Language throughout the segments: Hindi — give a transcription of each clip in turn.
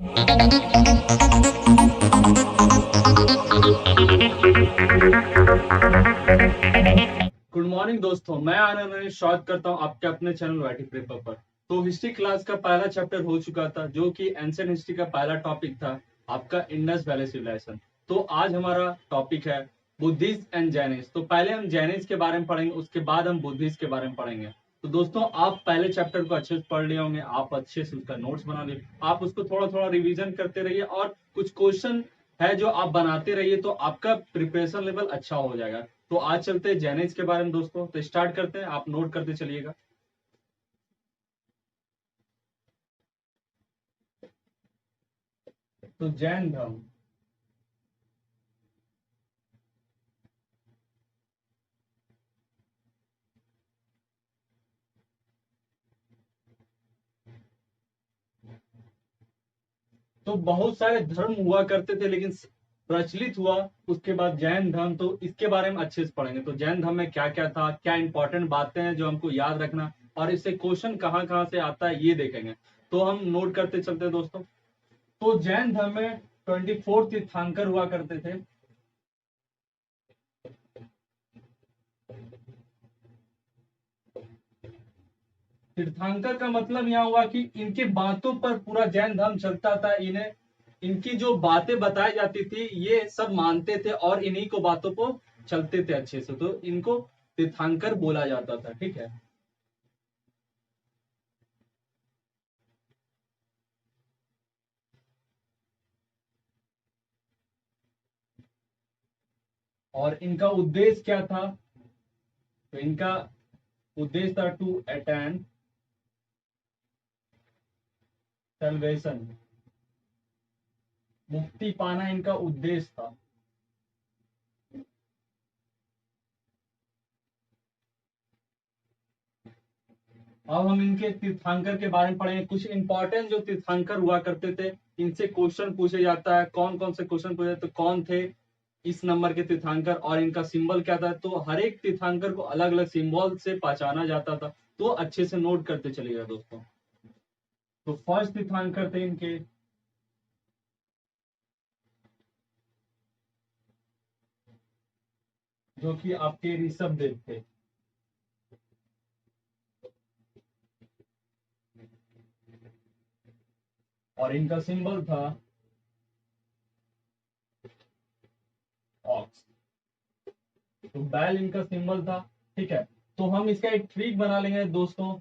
गुड मॉर्निंग दोस्तों, मैं आनंद स्वागत करता हूं आपके अपने चैनल वाईटी पेपर पर। तो हिस्ट्री क्लास का पहला चैप्टर हो चुका था, जो कि एंशिएंट हिस्ट्री का पहला टॉपिक था आपका इंडस वैली सिविलाइजेशन। तो आज हमारा टॉपिक है बुद्धिस्ट एंड जैनिस्ट। तो पहले हम जैनिस्ट के बारे में पढ़ेंगे, उसके बाद हम बुद्धिस्ट के बारे में पढ़ेंगे। तो दोस्तों, आप पहले चैप्टर को अच्छे से पढ़ लिए होंगे, आप अच्छे से उसका नोट्स बना लिए, आप उसको थोड़ा थोड़ा रिवीजन करते रहिए और कुछ क्वेश्चन है जो आप बनाते रहिए, तो आपका प्रिपरेशन लेवल अच्छा हो जाएगा। तो आज चलते हैं जैनिज के बारे में दोस्तों। तो स्टार्ट करते हैं, आप नोट करते चलिएगा। तो जैन धर्म, तो बहुत सारे धर्म हुआ करते थे, लेकिन प्रचलित हुआ उसके बाद जैन धर्म। तो इसके बारे में अच्छे से पढ़ेंगे। तो जैन धर्म में क्या क्या था, क्या इंपॉर्टेंट बातें हैं जो हमको याद रखना, और इससे क्वेश्चन कहाँ कहाँ से आता है ये देखेंगे। तो हम नोट करते चलते हैं दोस्तों। तो जैन धर्म में 24 तीर्थंकर हुआ करते थे। तीर्थंकर का मतलब यहाँ हुआ कि इनके बातों पर पूरा जैन धर्म चलता था। इन्हें इनकी जो बातें बताई जाती थी ये सब मानते थे और इन्हीं को बातों को चलते थे अच्छे से। तो इनको तीर्थंकर बोला जाता था। ठीक है। और इनका उद्देश्य क्या था? तो इनका उद्देश्य था टू अटेन सल्वेशन, मुक्ति पाना इनका उद्देश्य था। अब हम इनके तीर्थंकर के बारे में पढ़ेंगे। कुछ इंपॉर्टेंट जो तीर्थंकर हुआ करते थे, इनसे क्वेश्चन पूछे जाता है। कौन कौन से क्वेश्चन पूछे, तो कौन थे इस नंबर के तीर्थंकर और इनका सिंबल क्या था। तो हर एक तीर्थंकर को अलग अलग सिंबल से पहचाना जाता था। तो अच्छे से नोट करते चलिएगा दोस्तों। तो फर्स्ट तीर्थंकर थे इनके जो कि आपके ऋषभ देव थे। और इनका सिंबल था ऑक्स। तो बैल इनका सिंबल था। ठीक है। तो हम इसका एक ट्रिक बना लेंगे दोस्तों।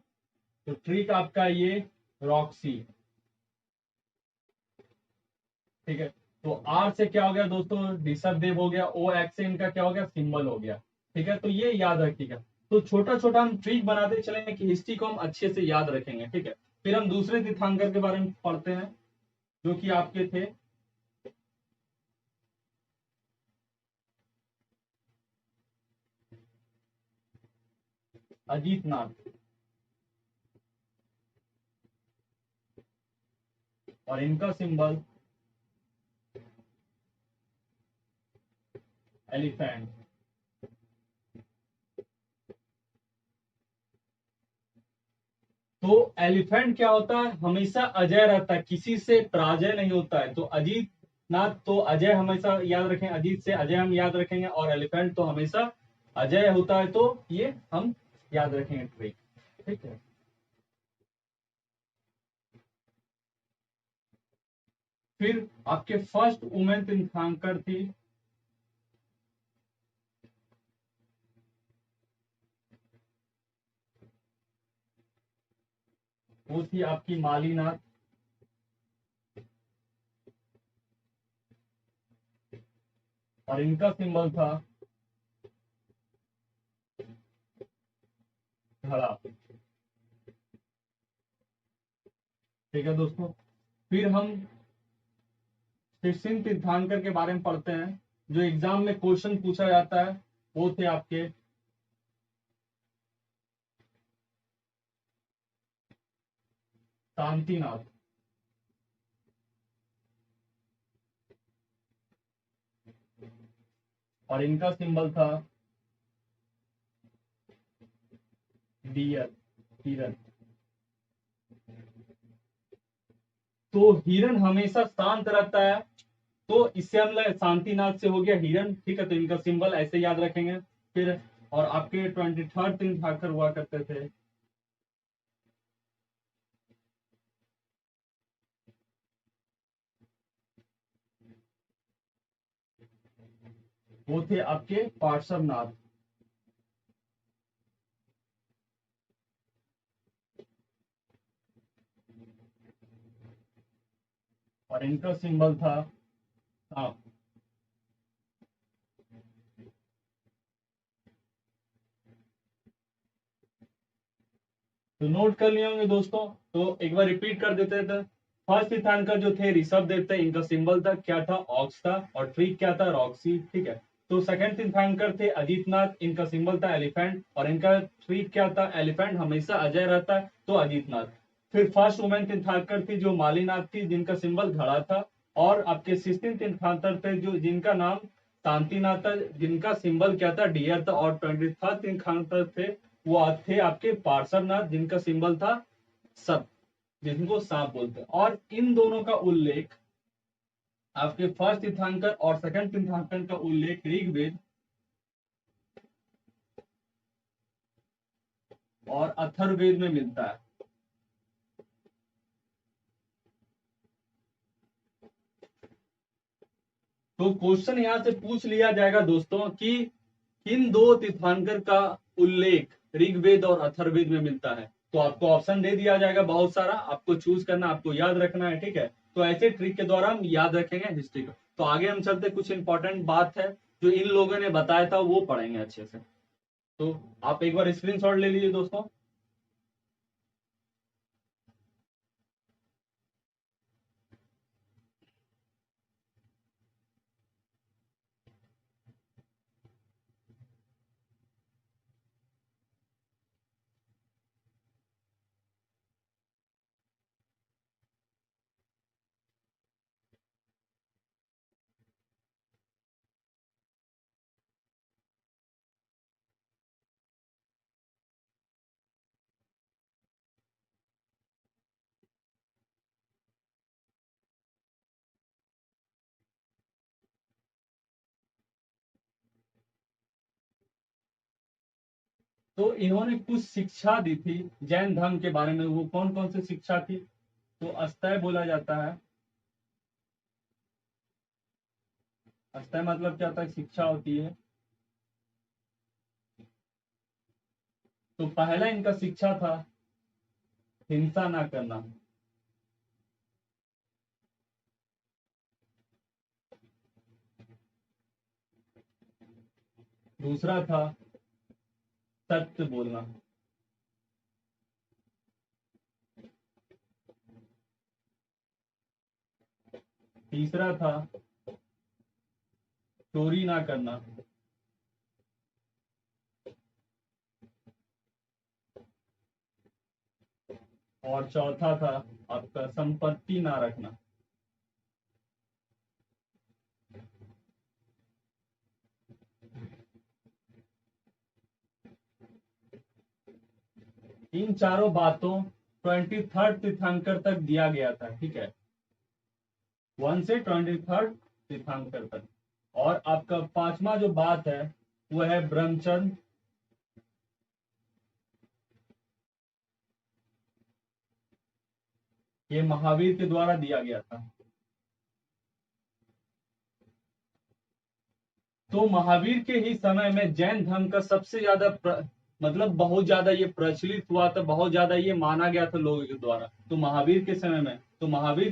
तो ट्रिक आपका ये रॉक्सी। ठीक है। तो आर से क्या हो गया दोस्तों? ऋषभ देव हो गया। ओ एक्स से इनका क्या हो गया? सिंबल हो गया। ठीक है। तो ये याद रखिएगा। तो छोटा छोटा हम ट्रिक बनाते चलेंगे कि हिस्ट्री को हम अच्छे से याद रखेंगे। ठीक है। फिर हम दूसरे तीर्थंकर के बारे में पढ़ते हैं, जो कि आपके थे अजीत नाथ। और इनका सिंबल एलिफेंट। तो एलिफेंट क्या होता है? हमेशा अजय रहता है, किसी से पराजय नहीं होता है। तो अजीत नाथ तो अजय हमेशा याद रखें, अजीत से अजय हम याद रखेंगे, और एलिफेंट तो हमेशा अजय होता है। तो ये हम याद रखेंगे ट्रिक। ठीक है। फिर आपके फर्स्ट वुमेन तीर्थंकर थी, वो थी आपकी मालीनाथ। और इनका सिंबल था घड़ा। ठीक है दोस्तों। फिर हम सिंह तीर्थंकर के बारे में पढ़ते हैं, जो एग्जाम में क्वेश्चन पूछा जाता है। वो थे आपके शांतिनाथ। और इनका सिंबल था डियर, हिरन। तो हिरण हमेशा शांत रहता है, तो इससे हम शांतिनाथ से हो गया हिरण, ठीक है। तो इनका सिंबल ऐसे याद रखेंगे। फिर और आपके 23rd दिन ठाकर हुआ करते थे, वो थे आपके पार्श्वनाथ। और इनका सिंबल था सांप। तो नोट कर लिए होंगे दोस्तों, तो एक बार रिपीट कर देते थे। फर्स्ट तीर्थंकर जो थे ऋषभ देव थे, इनका सिंबल था क्या था, ऑक्स था, और ट्री क्या था, रॉक्सी, ठीक है। तो सेकंड तीर्थंकर थे अजीतनाथ, इनका सिंबल था एलिफेंट, और इनका ट्री क्या था, एलिफेंट, हमेशा अजय रहता है, तो अजीतनाथ। फिर फर्स्ट वुमेन तीर्थंकर थी जो मालीनाथ थी, जिनका सिंबल घड़ा था। और आपके 16 तीर्थंकर थे जो जिनका नाम शांतिनाथ था, जिनका सिंबल क्या था, डियर था। और 23rd तीर्थंकर थे, वो थे आपके पार्श्वनाथ, जिनका सिंबल था सर्प, जिनको सांप बोलते हैं। और इन दोनों का उल्लेख, आपके फर्स्ट तीर्थंकर और सेकंड तीर्थंकर का उल्लेख ऋग्वेद और अथर्ववेद में मिलता है। तो क्वेश्चन यहाँ से पूछ लिया जाएगा दोस्तों कि किन दो तीर्थंकर का उल्लेख ऋग्वेद और अथर्ववेद में मिलता है। तो आपको ऑप्शन दे दिया जाएगा बहुत सारा, आपको चूज करना, आपको याद रखना है, ठीक है। तो ऐसे ट्रिक के द्वारा हम याद रखेंगे हिस्ट्री को। तो आगे हम चलते, कुछ इंपॉर्टेंट बात है जो इन लोगों ने बताया था वो पढ़ेंगे अच्छे से। तो आप एक बार स्क्रीनशॉट ले लीजिए दोस्तों। तो इन्होंने कुछ शिक्षा दी थी जैन धर्म के बारे में, वो कौन कौन सी शिक्षा थी। तो अस्तय बोला जाता है। अस्तय मतलब क्या होता है, शिक्षा होती है। तो पहला इनका शिक्षा था हिंसा ना करना। दूसरा था सत्य बोलना। तीसरा था चोरी ना करना। और चौथा था आपका संपत्ति ना रखना। इन चारों बातों 23rd तीर्थंकर तक दिया गया था, ठीक है। 1 से 23rd तीर्थंकर तक। और आपका पांचवा जो बात है वो है ब्रह्मचर्य। ये महावीर के द्वारा दिया गया था। तो महावीर के ही समय में जैन धर्म का सबसे ज्यादा मतलब बहुत ज्यादा ये प्रचलित हुआ था, बहुत ज्यादा ये माना गया था लोगों के द्वारा। तो महावीर के समय में, तो महावीर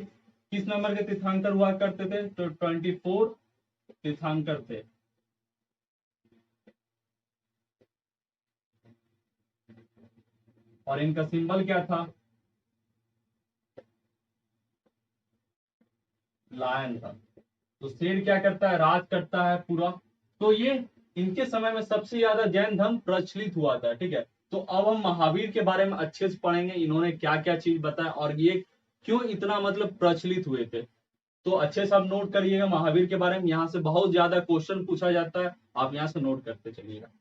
किस नंबर के तीर्थंकर हुआ करते थे, तो 24 तीर्थंकर थे। और इनका सिंबल क्या था, लायन था। तो शेर क्या करता है, राज करता है पूरा। तो ये इनके समय में सबसे ज्यादा जैन धर्म प्रचलित हुआ था, ठीक है। तो अब हम महावीर के बारे में अच्छे से पढ़ेंगे, इन्होंने क्या क्या चीज बताया और ये क्यों इतना मतलब प्रचलित हुए थे। तो अच्छे से आप नोट करिएगा महावीर के बारे में, यहाँ से बहुत ज्यादा क्वेश्चन पूछा जाता है, आप यहाँ से नोट करते चलिएगा।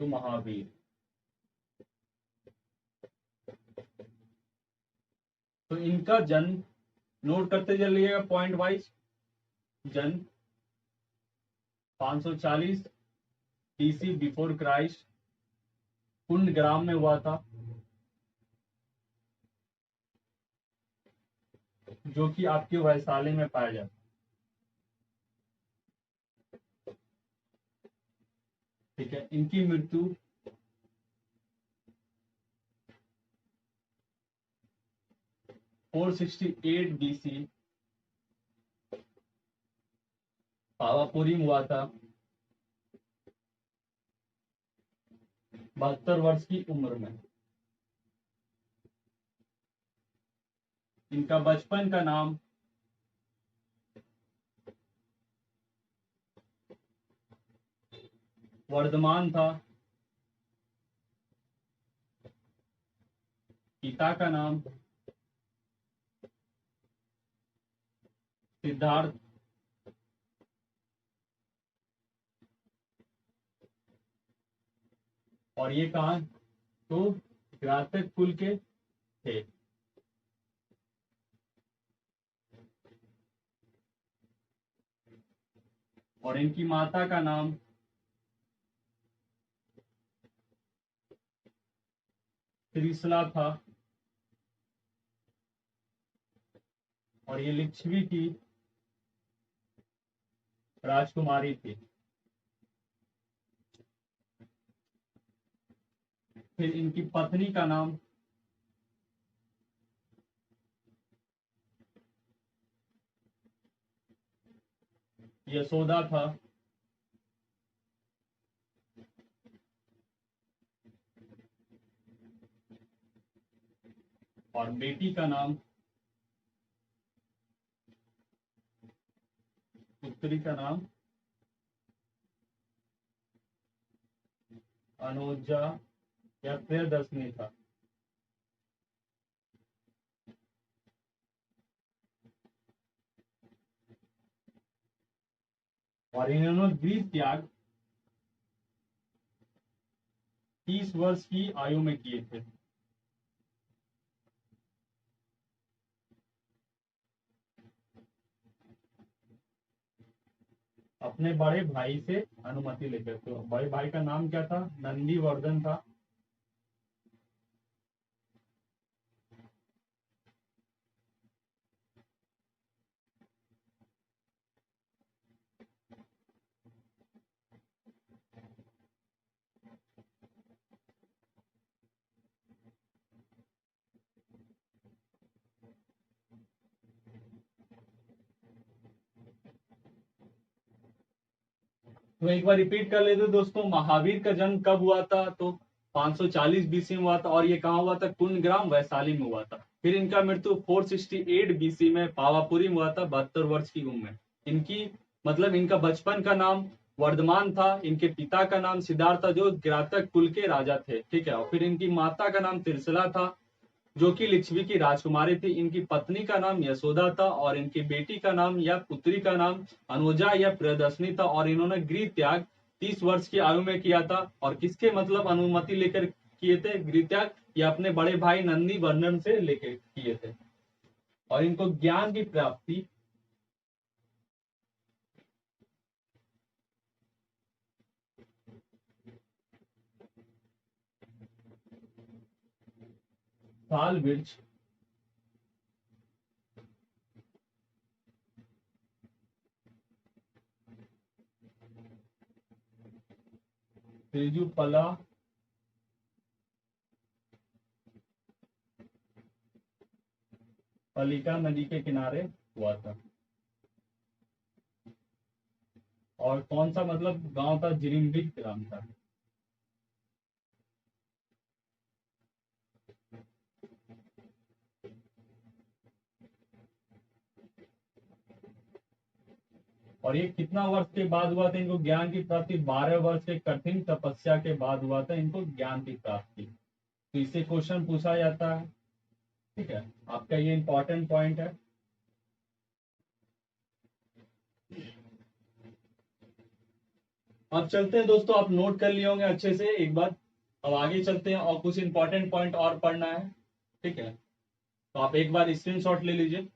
तो महावीर। तो इनका जन्म नोट करते चलिएगा पॉइंट वाइज। जन्म 540 BC बिफोर क्राइस्ट कुंड ग्राम में हुआ था, जो कि आपके वैशाली में पाया जाता। ठीक है, इनकी मृत्यु 468 BC पावापुरी में हुआ था, 72 वर्ष की उम्र में। इनका बचपन का नाम वर्धमान था, पिता का नाम सिद्धार्थ, और ये कहा तो घातक कुल के थे। और इनकी माता का नाम त्रिशला था, और ये लिच्छवी की राजकुमारी थी। फिर इनकी पत्नी का नाम यशोदा था, और बेटी का नाम पुत्री का नाम अनुजा या प्रियदर्शनी था। और इन्होंने गृह त्याग 30 वर्ष की आयु में किए थे। अपने बड़े भाई से अनुमति लेकर। तो बड़े भाई का नाम क्या था? नंदीवर्धन था। तो एक बार रिपीट कर लेते दोस्तों, महावीर का जन्म कब हुआ था? तो 540 BC में हुआ था, और ये कहाँ हुआ था? कुंडग्राम वैशाली में हुआ था। फिर इनका मृत्यु 468 BC में पावापुरी में हुआ था, 72 वर्ष की उम्र में। इनकी मतलब इनका बचपन का नाम वर्धमान था, इनके पिता का नाम सिद्धार्थ था, जो घातक कुल के राजा थे। ठीक है, और फिर इनकी माता का नाम त्रिशला था, जो कि लिच्छवी की राजकुमारी थी। इनकी पत्नी का नाम यशोदा था, और इनकी बेटी का नाम या पुत्री का नाम अनुजा या प्रियदर्शनी था। और इन्होंने गृह त्याग 30 वर्ष की आयु में किया था। और किसके मतलब अनुमति लेकर किए थे गृह त्याग? या अपने बड़े भाई नंदी वर्धन से लेकर किए थे। और इनको ज्ञान की प्राप्ति साल वृक्ष, त्रिजुपला, पलिका नदी के किनारे हुआ था। और कौन सा मतलब गांव था? जिरिंबिक ग्राम था। और ये कितना वर्ष के बाद हुआ था इनको ज्ञान की प्राप्ति? 12 वर्ष के कठिन तपस्या के बाद हुआ था इनको ज्ञान की प्राप्ति। तो इससे क्वेश्चन पूछा जाता है। ठीक है, आपका ये इंपॉर्टेंट पॉइंट है। अब चलते हैं दोस्तों, आप नोट कर लिए होंगे अच्छे से एक बार। अब आगे चलते हैं और कुछ इंपॉर्टेंट पॉइंट और पढ़ना है, ठीक है। तो आप एक बार स्क्रीनशॉट ले लीजिए।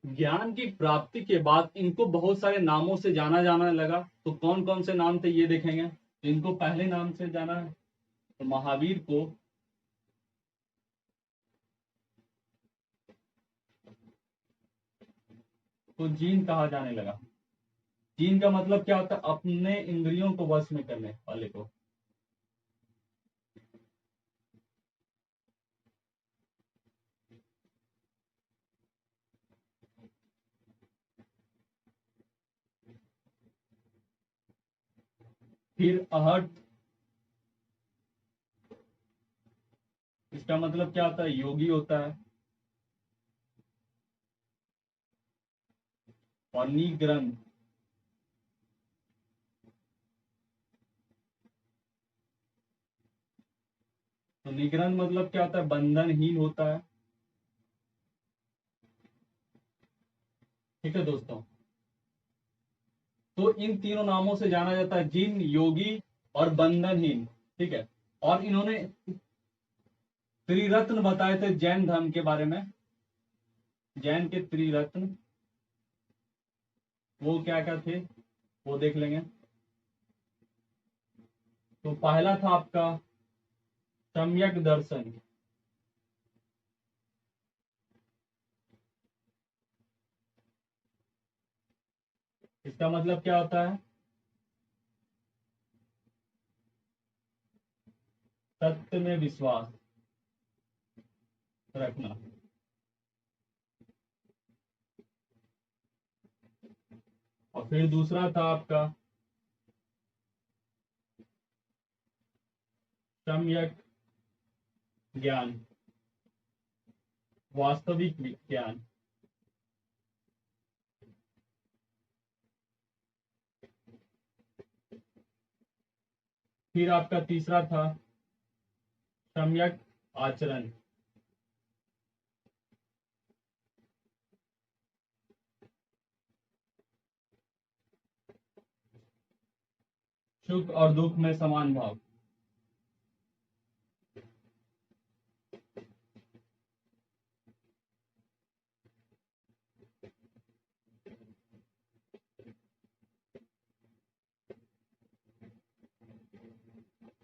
ज्ञान की प्राप्ति के बाद इनको बहुत सारे नामों से जाना जाना लगा। तो कौन कौन से नाम थे ये देखेंगे। तो इनको पहले नाम से जाना है, तो महावीर को तो जीन कहा जाने लगा। जीन का मतलब क्या होता है, अपने इंद्रियों को वश में करने वाले को। फिर अहट, इसका मतलब क्या होता है, योगी होता है। और निग्रंथ, तो निग्रंथ मतलब क्या होता है, बंधनहीन होता है। ठीक है दोस्तों, तो इन तीनों नामों से जाना जाता है, जिन, योगी और बंधनहीन। ठीक है। और इन्होंने त्रिरत्न बताए थे जैन धर्म के बारे में। जैन के त्रिरत्न वो क्या क्या थे वो देख लेंगे। तो पहला था आपका सम्यक दर्शन। इसका मतलब क्या होता है, सत्य में विश्वास रखना। और फिर दूसरा था आपका सम्यक ज्ञान, वास्तविक ज्ञान। फिर आपका तीसरा था सम्यक आचरण। सुख और दुख में समान भाव।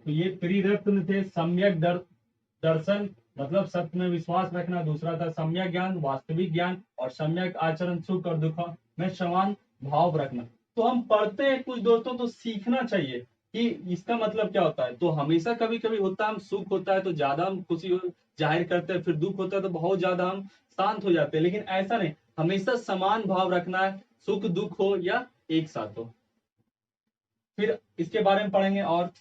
तो ये त्रिरत्न थे। दर्शन मतलब सत्य में विश्वास रखना, दूसरा था सम्यक ज्ञान, वास्तविक ज्ञान, और सम्यक आचरण, सुख और दुख में समान भाव रखना। तो हम पढ़ते हैं कुछ दोस्तों, तो सीखना चाहिए कि इसका मतलब क्या होता है। तो हमेशा कभी कभी होता है, हम सुख होता है तो ज्यादा हम खुशी जाहिर करते हैं, फिर दुख होता है तो बहुत ज्यादा हम शांत हो जाते हैं। लेकिन ऐसा नहीं, हमेशा समान भाव रखना है, सुख दुख हो या एक साथ हो। फिर इसके बारे में पढ़ेंगे। और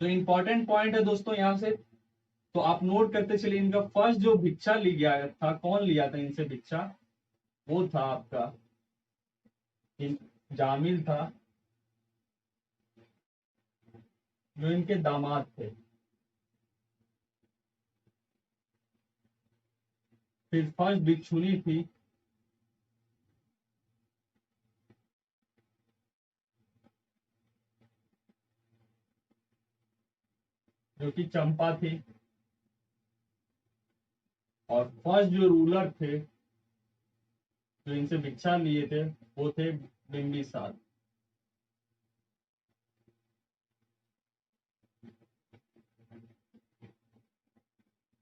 जो इंपॉर्टेंट पॉइंट है दोस्तों यहाँ से, तो आप नोट करते चलिए। इनका फर्स्ट जो भिक्षा ली गया था, कौन लिया था इनसे भिक्षा, वो था आपका जामिल था, जो इनके दामाद थे। फिर फर्स्ट भिक्षुनी थी, जो कि चंपा थी। और फर्स्ट जो रूलर थे, जो इनसे भिक्षा लिए थे, वो थे बिम्बिसार।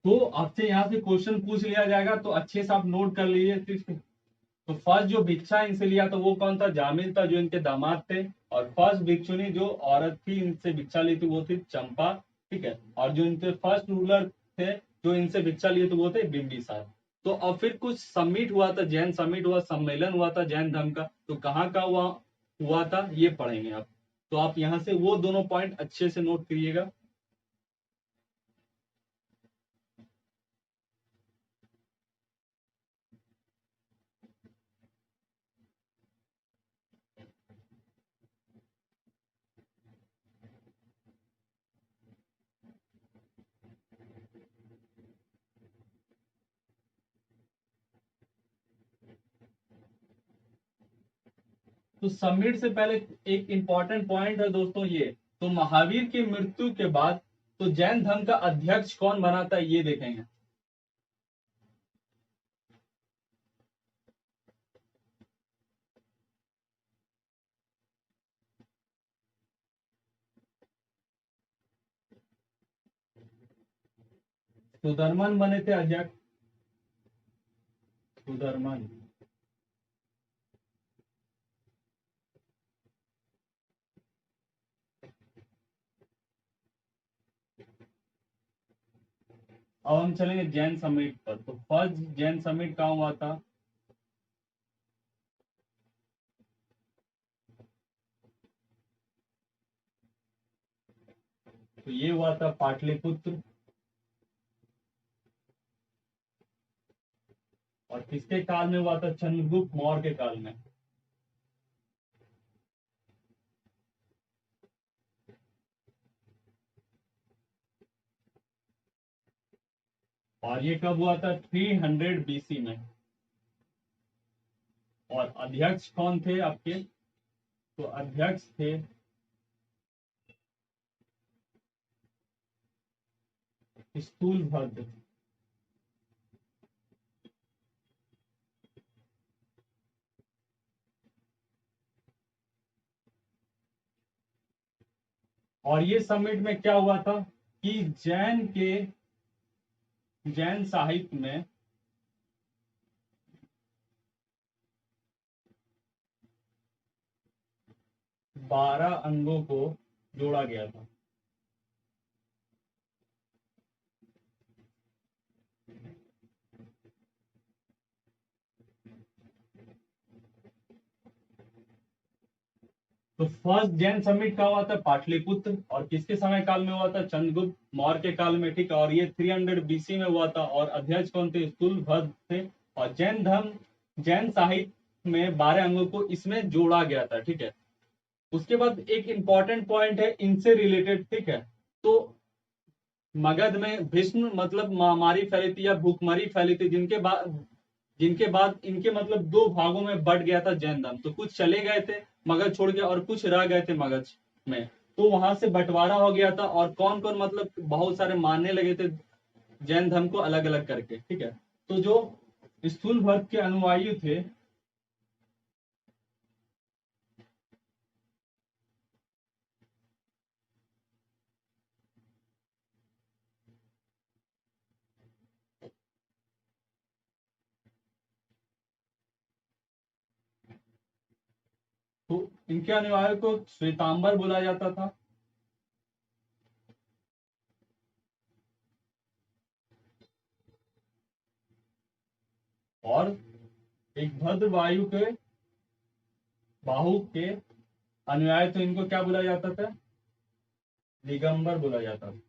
तो आपसे यहाँ से क्वेश्चन पूछ लिया जाएगा, तो अच्छे से आप नोट कर लीजिए। तो फर्स्ट जो भिक्षा इनसे लिया था वो कौन था, जामिल था, जो इनके दामाद थे। और फर्स्ट भिक्षुनी जो औरत थी इनसे भिक्षा ली थी, वो थी चंपा। ठीक है। और जो इनके फर्स्ट रूलर थे जो इनसे भिक्षा लिए थे वो थे बिंबिसार। तो अब फिर कुछ समिट हुआ था, जैन समिट हुआ, सम्मेलन हुआ था जैन धर्म का, तो कहाँ का हुआ हुआ था ये पढ़ेंगे आप। तो आप यहाँ से वो दोनों पॉइंट अच्छे से नोट करिएगा। तो समिट से पहले एक इंपॉर्टेंट पॉइंट है दोस्तों ये, तो महावीर की मृत्यु के बाद तो जैन धर्म का अध्यक्ष कौन बना था ये देखेंगे। सुधर्मन बने थे अध्यक्ष, सुधर्मन। अब हम चलेंगे जैन समिट पर। तो फर्स्ट जैन समिट कहाँ हुआ था? तो ये हुआ था पाटलिपुत्र। और किसके काल में हुआ था? चंद्रगुप्त मौर्य के काल में। और ये कब हुआ था? 300 बीसी में। और अध्यक्ष कौन थे आपके? तो अध्यक्ष थे स्थूलभद्र। और ये समिट में क्या हुआ था कि जैन साहित्य में 12 अंगों को जोड़ा गया था। तो फर्स्ट जैन समिट का हुआ था पाटलिपुत्र, और किसके समय काल में हुआ था? चंद्रगुप्त मौर्य के काल में, ठीक है। और ये 300 बीसी में हुआ था, और अध्यक्ष कौन थे? स्थूलभद्र थे। और जैन साहित्य में 12 अंगों को इसमें जोड़ा गया था, ठीक है। उसके बाद एक इंपॉर्टेंट पॉइंट है इनसे रिलेटेड, ठीक है। तो मगध में भीष्म मतलब महामारी फैली थी या भूखमरी फैली थी, जिनके बाद इनके मतलब दो भागों में बट गया था जैन धर्म। तो कुछ चले गए थे मगध छोड़ के, और कुछ रह गए थे मगध में। तो वहां से बंटवारा हो गया था, और कौन कौन मतलब बहुत सारे मानने लगे थे जैन धर्म को अलग अलग करके, ठीक है। तो जो स्थूल भक्त के अनुयायी थे, तो इनके अनुयायियों को श्वेतांबर बोला जाता था। और एक भद्रवायु के बाहु के अनुयायी, तो इनको क्या बोला जाता था? दिगंबर बोला जाता था।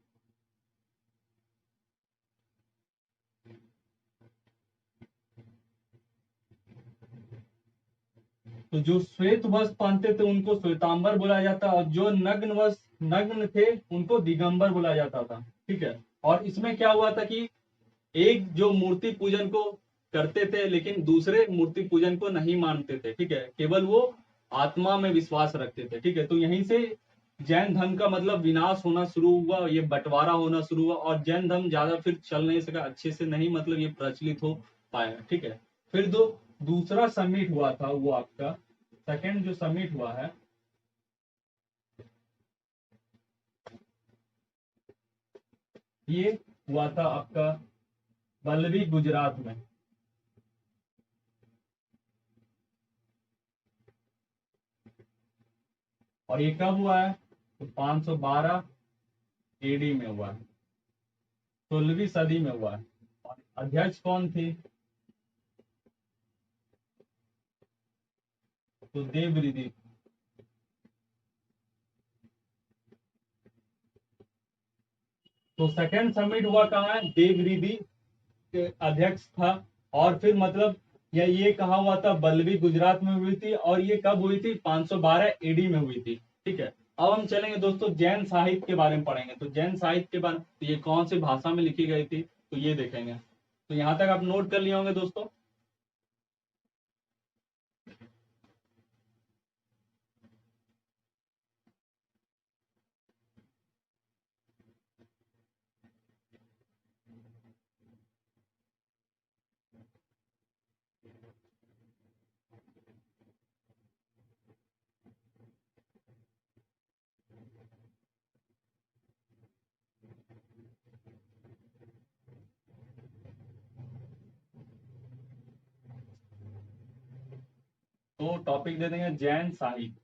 तो जो श्वेत वस्त्र पहनते थे उनको श्वेतांबर बोला जाता, और जो नग्न थे उनको दिगंबर बोला जाता था, ठीक है। और इसमें क्या हुआ था कि एक जो मूर्ति पूजन को करते थे, लेकिन दूसरे मूर्ति पूजन को नहीं मानते थे, ठीक है। केवल वो आत्मा में विश्वास रखते थे, ठीक है। तो यहीं से जैन धर्म का मतलब विनाश होना शुरू हुआ, ये बंटवारा होना शुरू हुआ, और जैन धर्म ज्यादा फिर चल नहीं सका अच्छे से, नहीं मतलब ये प्रचलित हो पाया, ठीक है। फिर दूसरा समिट हुआ था, वो आपका सेकंड जो समिट हुआ है, ये हुआ था आपका बल्लवी गुजरात में। और ये कब हुआ है? तो 512 एडी में हुआ है। 16वीं सदी में हुआ है। और अध्यक्ष कौन थे? तो देवऋषि। तो सेकेंड समिट हुआ कहाँ है? देवऋषि के अध्यक्ष था। और फिर मतलब ये कहा हुआ था? बल्लवी गुजरात में हुई थी। और ये कब हुई थी? 512 एडी में हुई थी। ठीक है। अब हम चलेंगे दोस्तों जैन साहित्य के बारे में पढ़ेंगे। तो जैन साहित्य के बारे में, तो ये कौन सी भाषा में लिखी गई थी, तो ये देखेंगे। तो यहाँ तक आप नोट कर लिए होंगे दोस्तों। तो टॉपिक दे देंगे जैन साहित्य।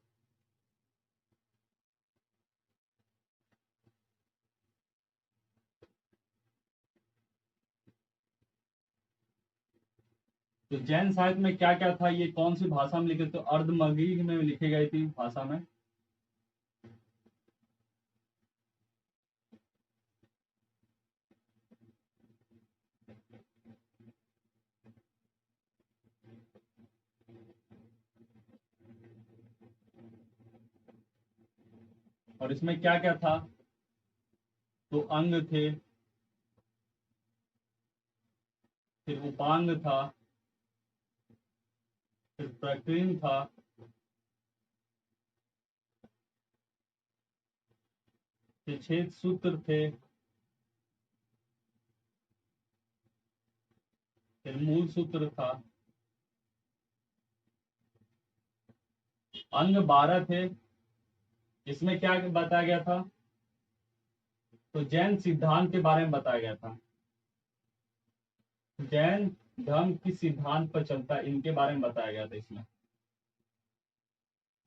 तो जैन साहित्य में क्या क्या था, ये कौन सी भाषा में लिखे? तो अर्धमगही में लिखी गई थी भाषा में। और इसमें क्या क्या था? तो अंग थे, फिर उपांग था, फिर प्रकीर्णन था, फिर छेद सूत्र थे, फिर मूल सूत्र था। अंग 12 थे। इसमें क्या बताया गया था? तो जैन सिद्धांत के बारे में बताया गया था। जैन धर्म किस सिद्धांत पर चलता है, इनके बारे में बताया गया था इसमें।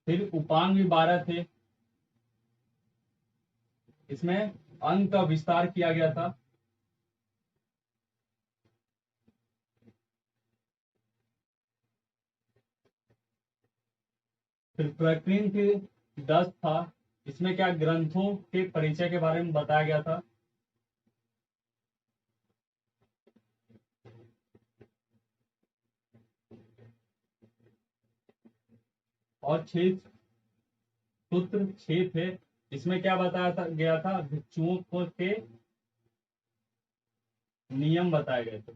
फिर उपांग भी 12 थे। इसमें अंग का विस्तार किया गया था। फिर प्रकीर्णन के 10 था। इसमें क्या ग्रंथों के परिचय के बारे में बताया गया था। और 6 सूत्र 6 थे। इसमें क्या बताया गया था? भिक्षुओं को के नियम बताए गए थे।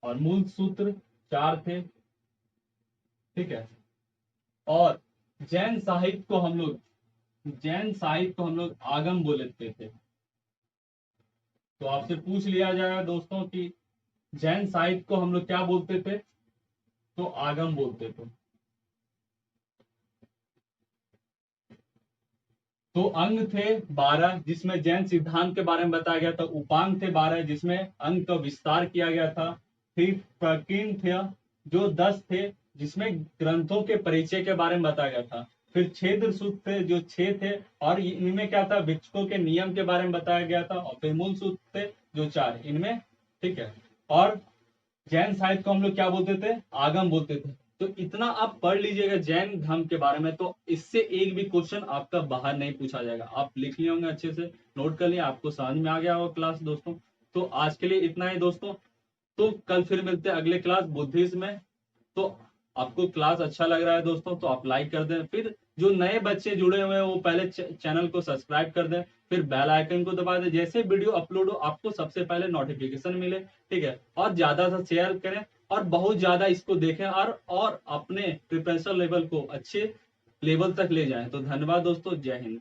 और मूल सूत्र 4 थे। ठीक है। और जैन साहित्य को हम लोग आगम बोलते थे। तो आपसे पूछ लिया जाएगा दोस्तों कि जैन साहित्य को हम लोग क्या बोलते थे? तो आगम बोलते थे। तो अंग थे 12 जिसमें जैन सिद्धांत के बारे में बताया गया था। उपांग थे 12 जिसमें अंग का विस्तार किया गया था। फिर प्रकीर्णन थे जो 10 थे जिसमें ग्रंथों के परिचय के बारे में बताया गया था। फिर छेद सूत्र थे जो 6 थे और इनमें क्या था? भिक्षुकों के नियम के बारे में बताया गया था। और फिर मूल सूत्र थे जो 4 इनमें। ठीक है। और जैन साहित्य को हम लोग क्या बोलते थे? आगम बोलते थे। तो इतना आप पढ़ लीजिएगा जैन धर्म के बारे में, तो इससे एक भी क्वेश्चन आपका बाहर नहीं पूछा जाएगा। आप लिख लिए होंगे अच्छे से, नोट कर लिए, आपको समझ में आ गया होगा क्लास दोस्तों। तो आज के लिए इतना ही दोस्तों। तो कल फिर मिलते हैं अगले क्लास बुद्धिज्म में। तो आपको क्लास अच्छा लग रहा है दोस्तों तो आप लाइक कर दें। फिर जो नए बच्चे जुड़े हुए हैं वो पहले चैनल को सब्सक्राइब कर दें, फिर बेल आइकन को दबा दें। जैसे वीडियो अपलोड हो आपको सबसे पहले नोटिफिकेशन मिले। ठीक है। और ज्यादा से शेयर करें और बहुत ज्यादा इसको देखें और अपने प्रिपरेशन लेवल को अच्छे लेवल तक ले जाएं। तो धन्यवाद दोस्तों, जय हिंद।